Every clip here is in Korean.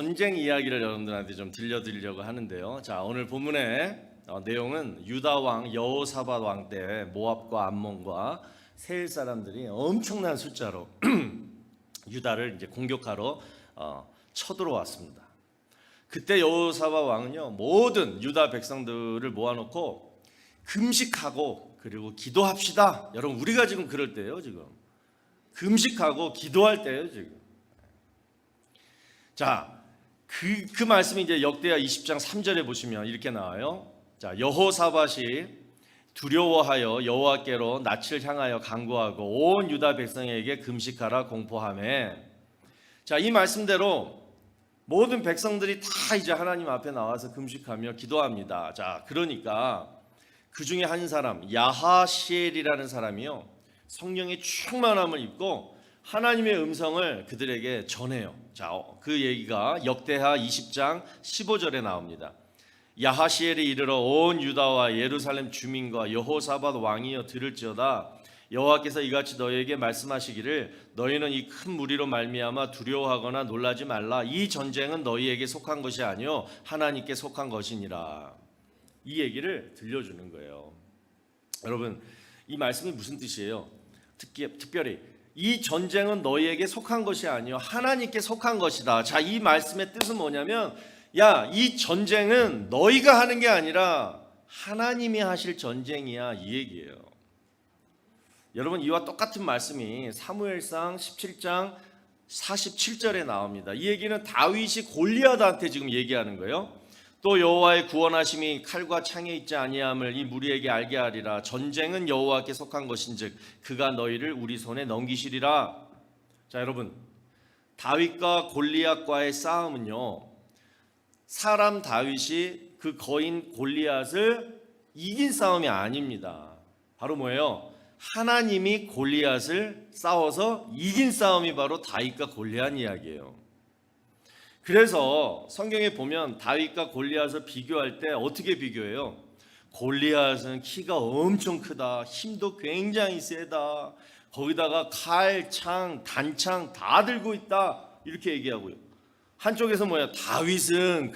전쟁 이야기를 여러분들한테 좀 들려드리려고 하는데요. 자, 오늘 본문의 내용은 유다 왕 여호사밧 왕 때 모압과 암몬과 세일 사람들이 엄청난 숫자로 유다를 이제 공격하러 쳐들어왔습니다. 그때 여호사밧 왕은요, 모든 유다 백성들을 모아놓고 금식하고 그리고 기도합시다. 여러분, 우리가 지금 그럴 때예요. 지금 금식하고 기도할 때예요. 지금. 자, 그 말씀이 이제 역대하 20장 3절에 보시면 이렇게 나와요. 자, 여호사밧이 두려워하여 여호와께로 낯을 향하여 간구하고 온 유다 백성에게 금식하라 공포하며. 자, 이 말씀대로 모든 백성들이 다 이제 하나님 앞에 나와서 금식하며 기도합니다. 자, 그러니까 그 중에 한 사람 야하시엘이라는 사람이요, 성령의 충만함을 입고 하나님의 음성을 그들에게 전해요. 자, 그 얘기가 역대하 20장 15절에 나옵니다. 야하시엘이 이르러 온 유다와 예루살렘 주민과 여호사밧 왕이여 들을지어다. 여호와께서 이같이 너희에게 말씀하시기를 너희는 이 큰 무리로 말미암아 두려워하거나 놀라지 말라. 이 전쟁은 너희에게 속한 것이 아니요 하나님께 속한 것이니라. 이 얘기를 들려주는 거예요. 여러분, 이 말씀이 무슨 뜻이에요? 특별히 이 전쟁은 너희에게 속한 것이 아니요 하나님께 속한 것이다. 자, 이 말씀의 뜻은 뭐냐면, 야, 이 전쟁은 너희가 하는 게 아니라 하나님이 하실 전쟁이야, 이 얘기예요. 여러분, 이와 똑같은 말씀이 사무엘상 17장 47절에 나옵니다. 이 얘기는 다윗이 골리앗한테 지금 얘기하는 거예요. 또 여호와의 구원하심이 칼과 창에 있지 아니함을 이 무리에게 알게 하리라. 전쟁은 여호와께 속한 것인즉 그가 너희를 우리 손에 넘기시리라. 자, 여러분, 다윗과 골리앗과의 싸움은요, 사람 다윗이 그 거인 골리앗을 이긴 싸움이 아닙니다. 바로 뭐예요? 하나님이 골리앗을 싸워서 이긴 싸움이 바로 다윗과 골리앗 이야기예요. 그래서 성경에 보면 다윗과 골리앗을 비교할 때 어떻게 비교해요? 골리앗은 키가 엄청 크다, 힘도 굉장히 세다, 거기다가 칼, 창, 단창 다 들고 있다, 이렇게 얘기하고요. 한쪽에서 뭐야? 다윗은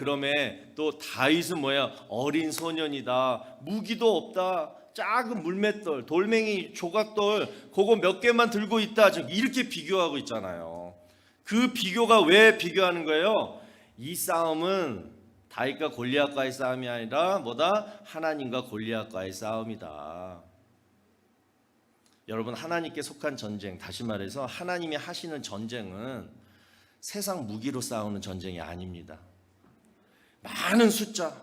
또 다윗은 뭐야? 어린 소년이다, 무기도 없다, 작은 물맷돌, 돌멩이, 조각돌 그거 몇 개만 들고 있다, 이렇게 비교하고 있잖아요. 그 비교가 왜 비교하는 거예요? 이 싸움은 다윗과 골리앗과의 싸움이 아니라 뭐다? 하나님과 골리앗과의 싸움이다. 여러분, 하나님께 속한 전쟁, 다시 말해서 하나님이 하시는 전쟁은 세상 무기로 싸우는 전쟁이 아닙니다. 많은 숫자,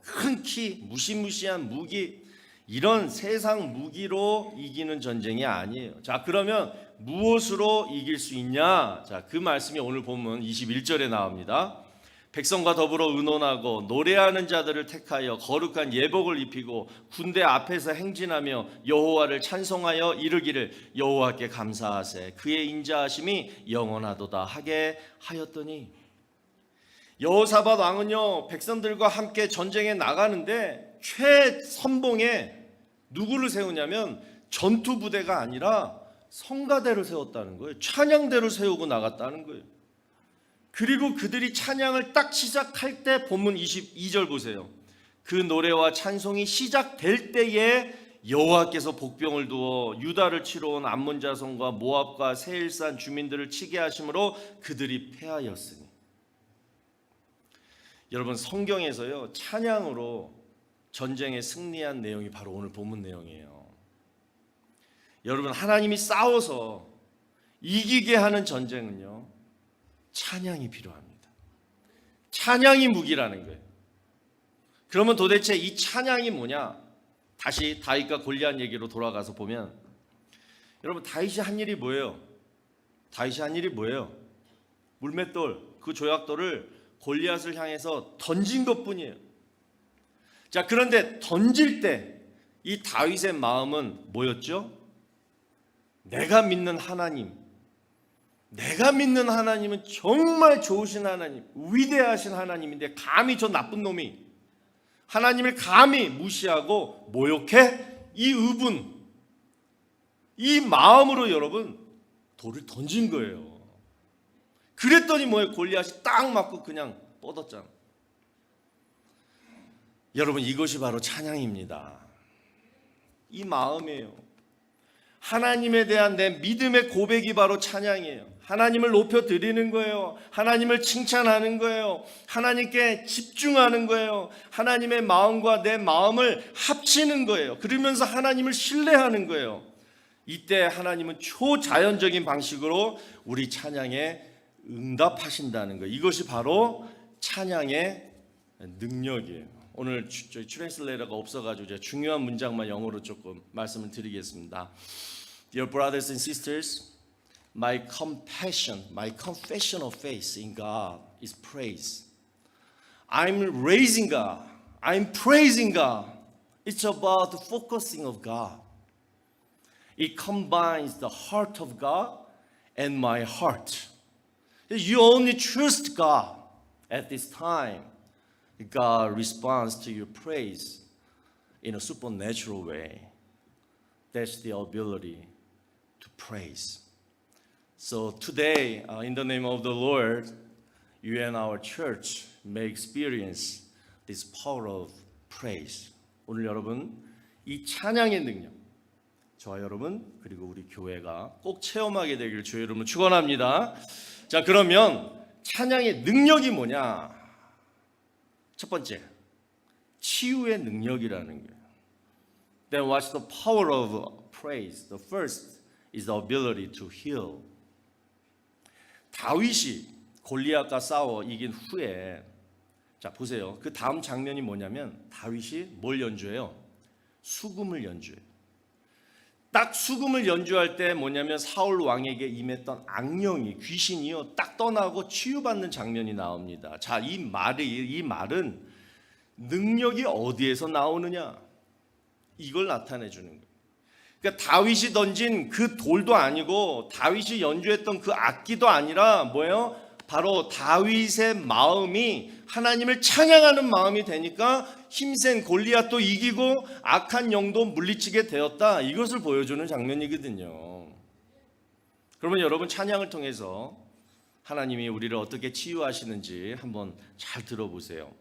큰 키, 무시무시한 무기, 이런 세상 무기로 이기는 전쟁이 아니에요. 자, 그러면 무엇으로 이길 수 있냐? 자, 그 말씀이 오늘 본문 21절에 나옵니다. 백성과 더불어 의논하고 노래하는 자들을 택하여 거룩한 예복을 입히고 군대 앞에서 행진하며 여호와를 찬송하여 이르기를 여호와께 감사하세 그의 인자하심이 영원하도다 하게 하였더니. 여호사밧 왕은요, 백성들과 함께 전쟁에 나가는데 최선봉에 누구를 세우냐면 전투 부대가 아니라 성가대를 세웠다는 거예요. 찬양대를 세우고 나갔다는 거예요. 그리고 그들이 찬양을 딱 시작할 때 본문 22절 보세요. 그 노래와 찬송이 시작될 때에 여호와께서 복병을 두어 유다를 치러 온 암몬 자손과 모압과 세일산 주민들을 치게 하심으로 그들이 패하였으니. 여러분, 성경에서요, 찬양으로 전쟁에 승리한 내용이 바로 오늘 본문 내용이에요. 여러분, 하나님이 싸워서 이기게 하는 전쟁은요, 찬양이 필요합니다. 찬양이 무기라는 거예요. 그러면 도대체 이 찬양이 뭐냐? 다시 다윗과 골리앗 얘기로 돌아가서 보면, 여러분, 다윗이 한 일이 뭐예요? 물맷돌, 그 조약돌을 골리앗을 향해서 던진 것뿐이에요. 자, 그런데 던질 때 이 다윗의 마음은 뭐였죠? 내가 믿는 하나님은 정말 좋으신 하나님, 위대하신 하나님인데 감히 저 나쁜 놈이 하나님을 감히 무시하고 모욕해? 이 의분, 이 마음으로 여러분 돌을 던진 거예요. 그랬더니 뭐예요? 골리앗이 딱 맞고 그냥 뻗었잖아. 여러분, 이것이 바로 찬양입니다. 이 마음이에요. 하나님에 대한 내 믿음의 고백이 바로 찬양이에요. 하나님을 높여 드리는 거예요. 하나님을 칭찬하는 거예요. 하나님께 집중하는 거예요. 하나님의 마음과 내 마음을 합치는 거예요. 그러면서 하나님을 신뢰하는 거예요. 이때 하나님은 초자연적인 방식으로 우리 찬양에 응답하신다는 거예요. 이것이 바로 찬양의 능력이에요. 오늘 저희 트랜슬레이터가 없어가지고 제가 중요한 문장만 영어로 조금 말씀을 드리겠습니다. Dear brothers and sisters, my compassion, my confession of faith in God is praise. I'm raising God. I'm praising God. It's about the focusing of God. It combines the heart of God and my heart. You only trust God at this time. God responds to your praise in a supernatural way. That's the ability to praise. So today, in the name of the Lord, you and our church may experience this power of praise. 오늘 여러분, 이 찬양의 능력, 저와 여러분 그리고 우리 교회가 꼭 체험하게 되길 주의 이름으로 축원합니다. 자, 그러면 찬양의 능력이 뭐냐? 첫 번째, 치유의 능력이라는 거예요. Then what's the power of praise? The first is the ability to heal. 다윗이 골리앗과 싸워 이긴 후에, 자 보세요. 그 다음 장면이 뭐냐면 다윗이 뭘 연주해요? 수금을 연주해요. 딱 수금을 연주할 때 뭐냐면 사울 왕에게 임했던 악령이, 귀신이요, 딱 떠나고 치유받는 장면이 나옵니다. 자, 이 말은 능력이 어디에서 나오느냐? 이걸 나타내 주는 거예요. 그러니까 다윗이 던진 그 돌도 아니고 다윗이 연주했던 그 악기도 아니라 뭐예요? 바로 다윗의 마음이 하나님을 찬양하는 마음이 되니까 힘센 골리앗도 이기고 악한 영도 물리치게 되었다. 이것을 보여주는 장면이거든요. 그러면 여러분, 찬양을 통해서 하나님이 우리를 어떻게 치유하시는지 한번 잘 들어보세요.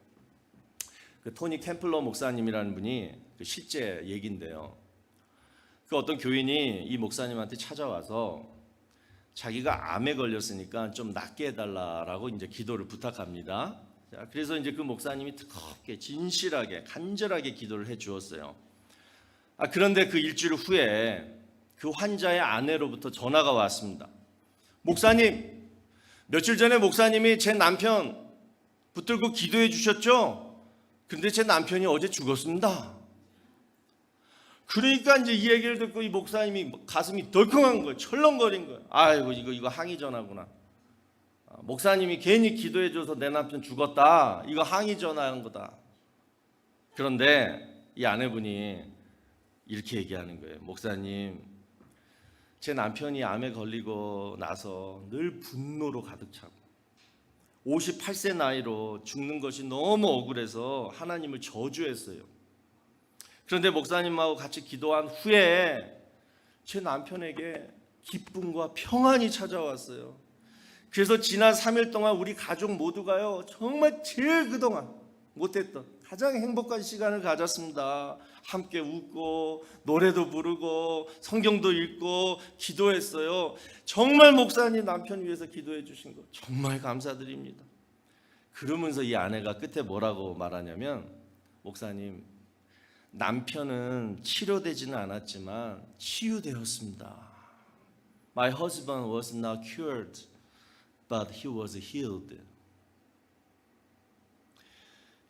그 토니 캠플러 목사님이라는 분이 실제 얘기인데요. 그 어떤 교인이 이 목사님한테 찾아와서 자기가 암에 걸렸으니까 좀 낫게 해달라라고 이제 기도를 부탁합니다. 자, 그래서 이제 그 목사님이 뜨겁게 진실하게 간절하게 기도를 해 주었어요. 그런데 그 일주일 후에 그 환자의 아내로부터 전화가 왔습니다. 목사님, 며칠 전에 목사님이 제 남편 붙들고 기도해 주셨죠? 그런데 제 남편이 어제 죽었습니다. 그러니까 이제 이 얘기를 듣고 이 목사님이 가슴이 덜컹한 거예요. 철렁거린 거예요. 아이고, 이거 항의 전화구나. 목사님이 괜히 기도해줘서 내 남편 죽었다. 이거 항의 전화한 거다. 그런데 이 아내분이 이렇게 얘기하는 거예요. 목사님, 제 남편이 암에 걸리고 나서 늘 분노로 가득 차고 58세 나이로 죽는 것이 너무 억울해서 하나님을 저주했어요. 그런데 목사님하고 같이 기도한 후에 제 남편에게 기쁨과 평안이 찾아왔어요. 그래서 지난 3일 동안 우리 가족 모두가요, 정말 제일 그동안 못했던 가장 행복한 시간을 가졌습니다. 함께 웃고 노래도 부르고 성경도 읽고 기도했어요. 정말 목사님 남편 위해서 기도해 주신 거 정말 감사드립니다. 그러면서 이 아내가 끝에 뭐라고 말하냐면, 목사님, 남편은 치료되지는 않았지만 치유되었습니다. My husband was not cured, but he was healed.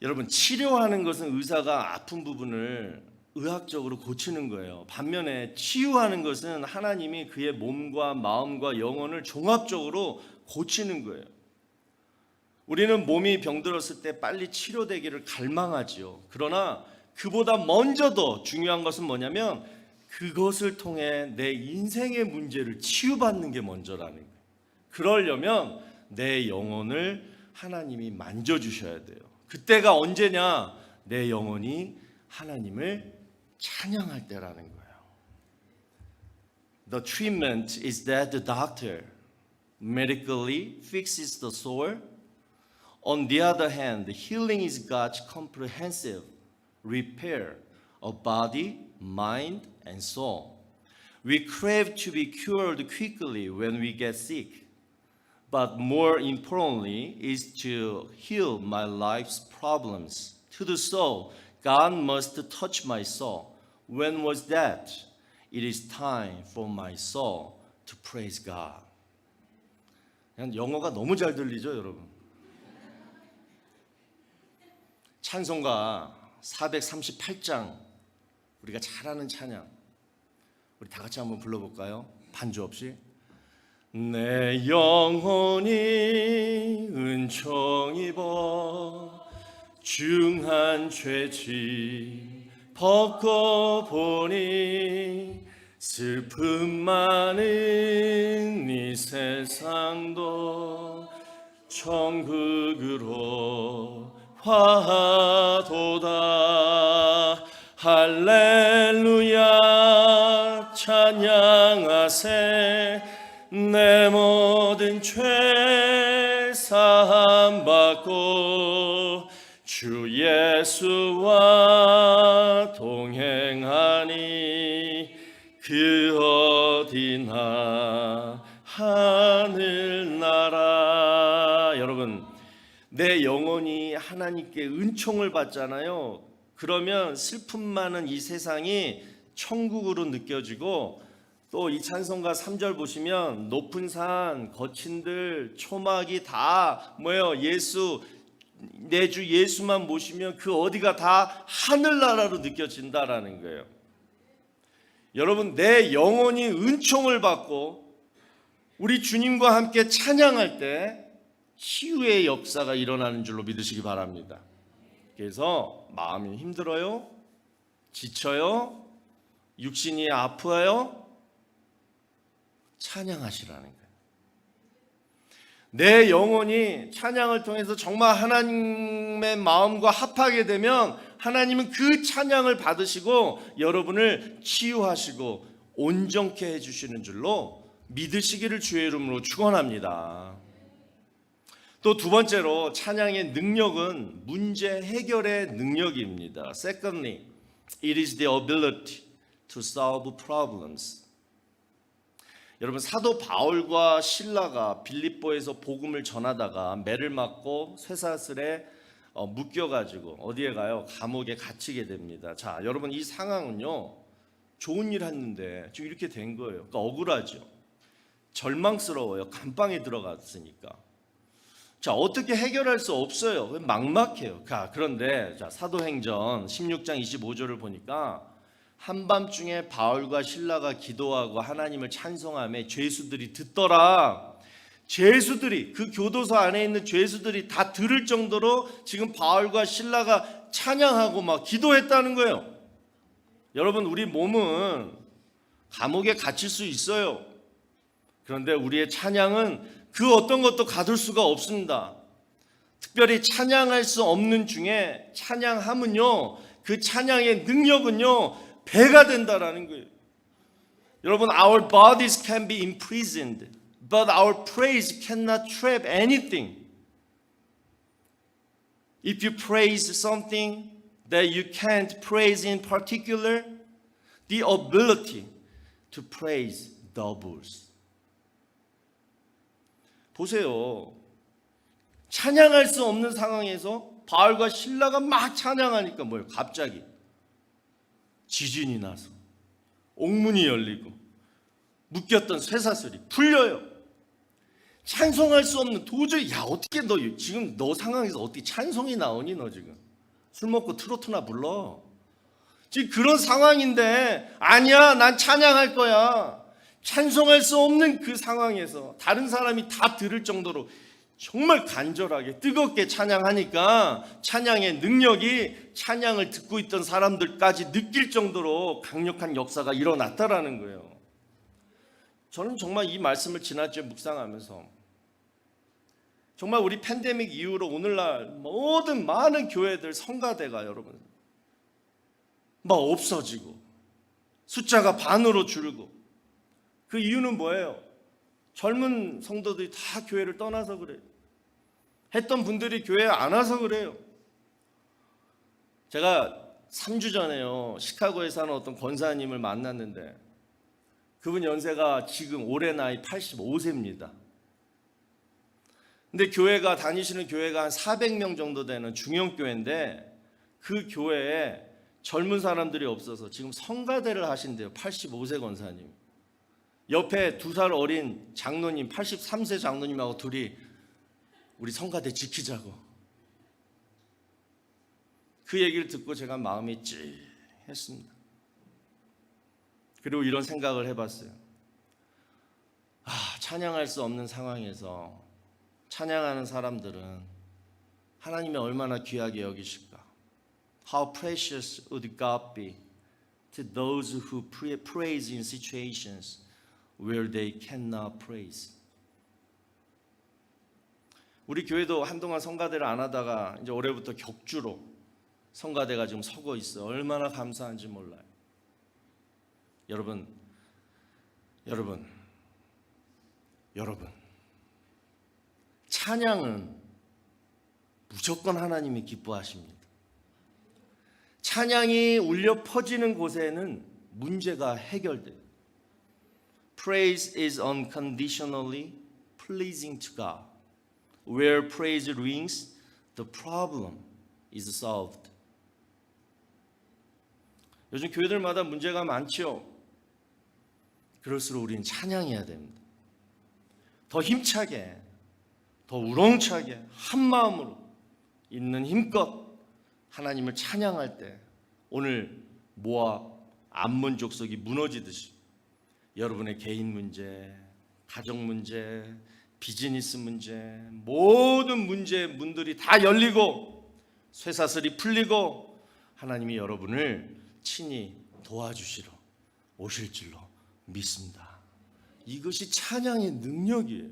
여러분, 치료하는 것은 의사가 아픈 부분을 의학적으로 고치는 거예요. 반면에 치유하는 것은 하나님이 그의 몸과 마음과 영혼을 종합적으로 고치는 거예요. 우리는 몸이 병들었을 때 빨리 치료되기를 갈망하지요. 그러나 그보다 먼저 더 중요한 것은 뭐냐면 그것을 통해 내 인생의 문제를 치유받는 게 먼저라는 거예요. 그러려면 내 영혼을 하나님이 만져주셔야 돼요. 그때가 언제냐? 내 영혼이 하나님을 찬양할 때라는 거예요. The treatment is that the doctor medically fixes the soul. On the other hand, healing is God's comprehensive repair of body, mind, and soul. We crave to be cured quickly when we get sick, but more importantly is to heal my life's problems. To do so, God must touch my soul. When was that? It is time for my soul to praise God. 그냥 영어가 너무 잘 들리죠, 여러분? 찬송가 438장, 우리가 잘 아는 찬양, 우리 다 같이 한번 불러볼까요? 반주 없이. 내 영혼이 은총 입어 중한 죄짐 벗고 보니 슬픔 많은 이 세상도 천국으로 화도다. 할렐루야 찬양하세. 내 모든 죄 사함 받고 주 예수와 동행하니 그 어디나 하늘나라. 여러분, 내 영혼이 하나님께 은총을 받잖아요. 그러면 슬픔 많은 이 세상이 천국으로 느껴지고, 또 이 찬송가 3절 보시면 높은 산, 거친 들, 초막이 다 뭐예요? 내 주 예수만 모시면 그 어디가 다 하늘나라로 느껴진다라는 거예요. 여러분, 내 영혼이 은총을 받고 우리 주님과 함께 찬양할 때 치유의 역사가 일어나는 줄로 믿으시기 바랍니다. 그래서 마음이 힘들어요? 지쳐요? 육신이 아파요? 찬양하시라는 거예요. 내 영혼이 찬양을 통해서 정말 하나님의 마음과 합하게 되면 하나님은 그 찬양을 받으시고 여러분을 치유하시고 온전케 해주시는 줄로 믿으시기를 주의 이름으로 축원합니다. 또 두 번째로 찬양의 능력은 문제 해결의 능력입니다. Secondly, it is the ability to solve problems. 여러분, 사도 바울과 실라가 빌립보에서 복음을 전하다가 매를 맞고 쇠사슬에 묶여가지고 어디에 가요? 감옥에 갇히게 됩니다. 자, 여러분, 이 상황은요, 좋은 일 했는데 지금 이렇게 된 거예요. 그러니까 억울하죠. 절망스러워요. 감방에 들어갔으니까. 자, 어떻게 해결할 수 없어요. 막막해요. 그런데 자, 사도행전 16장 25절을 보니까 한밤중에 바울과 실라가 기도하고 하나님을 찬송하며 죄수들이 듣더라. 죄수들이, 그 교도소 안에 있는 죄수들이 다 들을 정도로 지금 바울과 실라가 찬양하고 막 기도했다는 거예요. 여러분, 우리 몸은 감옥에 갇힐 수 있어요. 그런데 우리의 찬양은 그 어떤 것도 가둘 수가 없습니다. 특별히 찬양할 수 없는 중에 찬양하면요, 그 찬양의 능력은요 배가 된다라는 거예요. 여러분, our bodies can be imprisoned, but our praise cannot trap anything. If you praise something that you can't praise in particular, the ability to praise doubles. 보세요. 찬양할 수 없는 상황에서 바울과 실라가 막 찬양하니까 뭐예요? 갑자기 지진이 나서 옥문이 열리고 묶였던 쇠사슬이 풀려요. 찬송할 수 없는, 도저히, 야, 어떻게 너 지금 너 상황에서 어떻게 찬송이 나오니? 너 지금 술 먹고 트로트나 불러. 지금 그런 상황인데 아니야, 난 찬양할 거야. 찬송할 수 없는 그 상황에서 다른 사람이 다 들을 정도로 정말 간절하게 뜨겁게 찬양하니까 찬양의 능력이 찬양을 듣고 있던 사람들까지 느낄 정도로 강력한 역사가 일어났다라는 거예요. 저는 정말 이 말씀을 지난주에 묵상하면서 정말 우리 팬데믹 이후로 오늘날 모든 많은 교회들, 성가대가 여러분 막 없어지고 숫자가 반으로 줄고, 그 이유는 뭐예요? 젊은 성도들이 다 교회를 떠나서 그래요. 했던 분들이 교회에 안 와서 그래요. 제가 3주 전에요, 시카고에 사는 어떤 권사님을 만났는데 그분 연세가 지금 올해 나이 85세입니다. 근데 교회가, 다니시는 교회가 한 400명 정도 되는 중형교회인데 그 교회에 젊은 사람들이 없어서 지금 성가대를 하신대요. 85세 권사님. 옆에 2살 어린 장로님, 83세 장로님하고 둘이 우리 성가대 지키자고. 그 얘기를 듣고 제가 마음이 찌했습니다. 그리고 이런 생각을 해봤어요. 찬양할 수 없는 상황에서 찬양하는 사람들은 하나님이 얼마나 귀하게 여기실까? How precious would God be to those who praise in situations where they cannot praise. 우리 교회도 한동안 성가대를 안 하다가 이제 올해부터 격주로 성가대가 지금 서고 있어요. 얼마나 감사한지 몰라요. 여러분, 찬양은 무조건 하나님이 기뻐하십니다. 찬양이 울려 퍼지는 곳에는 문제가 해결돼요. Praise is unconditionally pleasing to God. Where praise rings, the problem is solved. 요즘 교회들마다 문제가 많죠. 그럴수록 우리는 찬양해야 됩니다. 더 힘차게, 더 우렁차게, 한 마음으로 있는 힘껏 하나님을 찬양할 때 오늘 모압 암몬 족속이 무너지듯이 여러분의 개인 문제, 가족 문제, 비즈니스 문제, 모든 문제의 문들이 다 열리고 쇠사슬이 풀리고 하나님이 여러분을 친히 도와주시러 오실 줄로 믿습니다. 이것이 찬양의 능력이에요.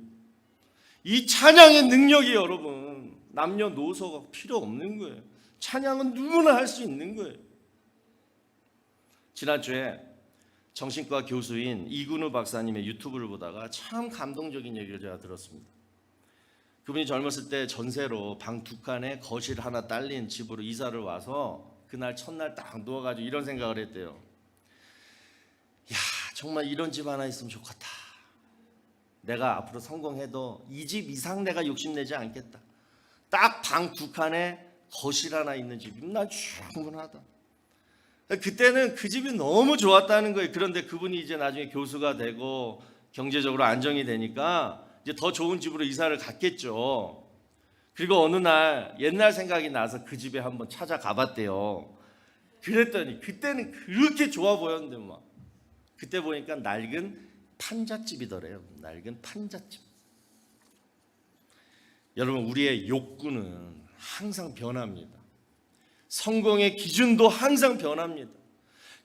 이 찬양의 능력이 여러분 남녀노소가 필요 없는 거예요. 찬양은 누구나 할 수 있는 거예요. 지난주에 정신과 교수인 이근우 박사님의 유튜브를 보다가 참 감동적인 얘기를 제가 들었습니다. 그분이 젊었을 때 전세로 방 2칸에 거실 하나 딸린 집으로 이사를 와서 그날 첫날 딱 누워가지고 이런 생각을 했대요. 야, 정말 이런 집 하나 있으면 좋겠다. 내가 앞으로 성공해도 이 집 이상 내가 욕심내지 않겠다. 딱 방 2칸에 거실 하나 있는 집이면 난 충분하다. 그때는 그 집이 너무 좋았다는 거예요. 그런데 그분이 이제 나중에 교수가 되고 경제적으로 안정이 되니까 이제 더 좋은 집으로 이사를 갔겠죠. 그리고 어느 날 옛날 생각이 나서 그 집에 한번 찾아가 봤대요. 그랬더니 그때는 그렇게 좋아 보였는데 막 그때 보니까 낡은 판잣집이더래요. 낡은 판잣집. 여러분, 우리의 욕구는 항상 변합니다. 성공의 기준도 항상 변합니다.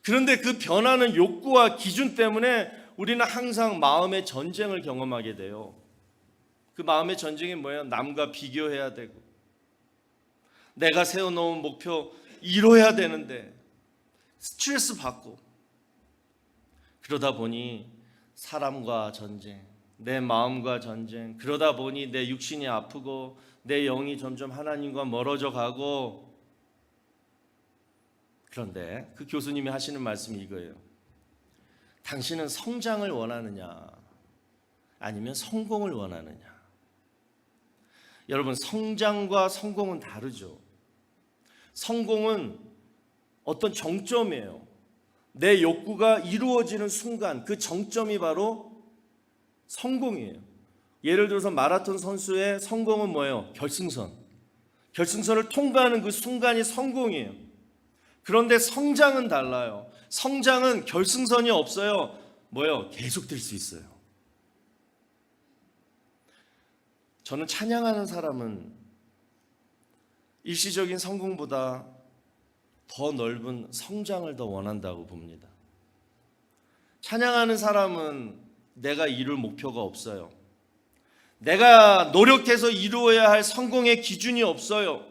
그런데 그 변하는 욕구와 기준 때문에 우리는 항상 마음의 전쟁을 경험하게 돼요. 그 마음의 전쟁이 뭐예요? 남과 비교해야 되고 내가 세워놓은 목표 이뤄야 되는데 스트레스 받고 그러다 보니 사람과 전쟁, 내 마음과 전쟁, 그러다 보니 내 육신이 아프고 내 영이 점점 하나님과 멀어져 가고. 그런데 그 교수님이 하시는 말씀이 이거예요. 당신은 성장을 원하느냐 아니면 성공을 원하느냐. 여러분, 성장과 성공은 다르죠. 성공은 어떤 정점이에요. 내 욕구가 이루어지는 순간 그 정점이 바로 성공이에요. 예를 들어서 마라톤 선수의 성공은 뭐예요? 결승선. 결승선을 통과하는 그 순간이 성공이에요. 그런데 성장은 달라요. 성장은 결승선이 없어요. 뭐예요? 계속될 수 있어요. 저는 찬양하는 사람은 일시적인 성공보다 더 넓은 성장을 더 원한다고 봅니다. 찬양하는 사람은 내가 이룰 목표가 없어요. 내가 노력해서 이루어야 할 성공의 기준이 없어요.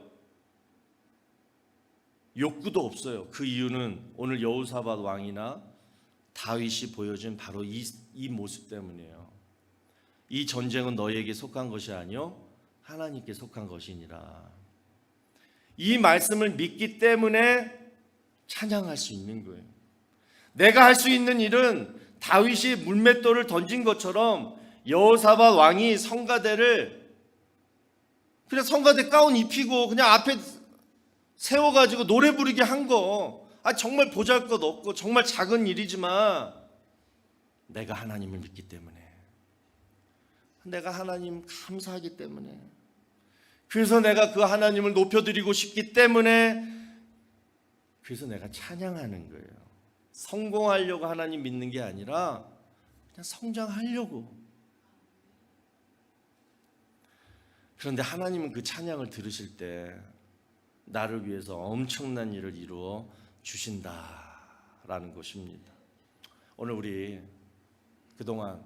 욕구도 없어요. 그 이유는 오늘 여호사밧 왕이나 다윗이 보여준 바로 이 모습 때문이에요. 이 전쟁은 너희에게 속한 것이 아니요 하나님께 속한 것이니라. 이 말씀을 믿기 때문에 찬양할 수 있는 거예요. 내가 할 수 있는 일은 다윗이 물맷돌을 던진 것처럼 여호사밧 왕이 성가대를 그냥 성가대 가운 입히고 그냥 앞에 세워가지고 노래 부르게 한 거. 정말 보잘것없고 정말 작은 일이지만 내가 하나님을 믿기 때문에, 내가 하나님 감사하기 때문에, 그래서 내가 그 하나님을 높여드리고 싶기 때문에, 그래서 내가 찬양하는 거예요. 성공하려고 하나님 믿는 게 아니라 그냥 성장하려고. 그런데 하나님은 그 찬양을 들으실 때 나를 위해서 엄청난 일을 이루어 주신다라는 것입니다. 오늘 우리 그동안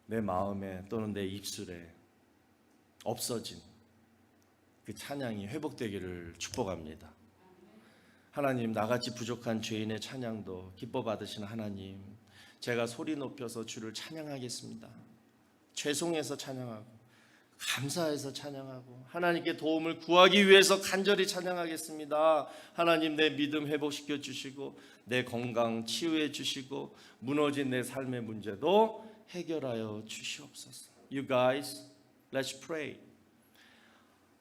내 마음에 또는 내 입술에 없어진 그 찬양이 회복되기를 축복합니다. 하나님, 나같이 부족한 죄인의 찬양도 기뻐 받으시는 하나님, 제가 소리 높여서 주를 찬양하겠습니다. 죄송해서 찬양하고 감사해서 찬양하고 하나님께 도움을 구하기 위해서 간절히 찬양하겠습니다. 하나님, 내 믿음 회복시켜 주시고 내 건강 치유해 주시고 무너진 내 삶의 문제도 해결하여 주시옵소서. You guys, let's pray.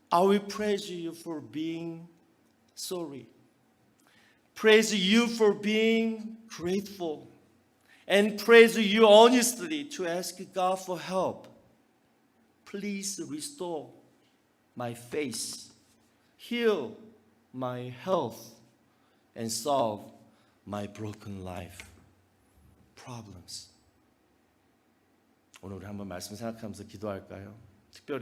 I will praise you for being sorry. Praise you for being grateful. And praise you honestly to ask God for help. Please restore my faith, heal my health, and solve my broken life problems. 오늘 우리 한번 말씀 생각하면서 기도할까요? 특별히